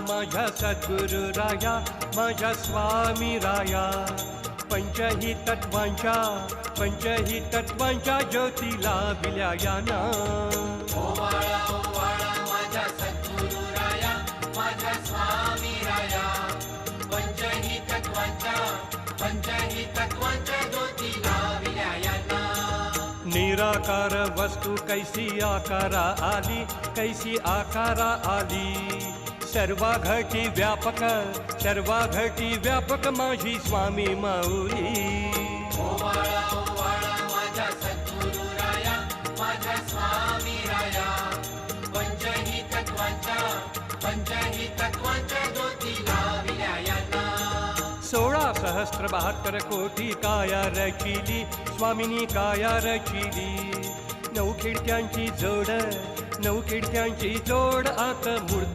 माझ्या सद्गुरु राया, माझ्या स्वामी राया. पंचही तत्वांच्या ज्योतीला विल्या याना. ओवाळा ओवाळा माझ्या सद्गुरु राया, माझ्या स्वामी राया. पंचही तत्वांच्या ज्योतीला विल्या याना. निराकार वस्तू कैसी आकारा आली. सर्वाघटी व्यापक माझी स्वामी माऊली. ओवाळा ओवाळा माझ्या सद्गुरु राया, माझ्या स्वामी राया. पंचही तत्वांच्या ज्योतीला विल्या याना. 16,072 कोटी काया रचिली, स्वामिनी काया रचिली. 9 खिडक्यांची जोड आत मूर्ती.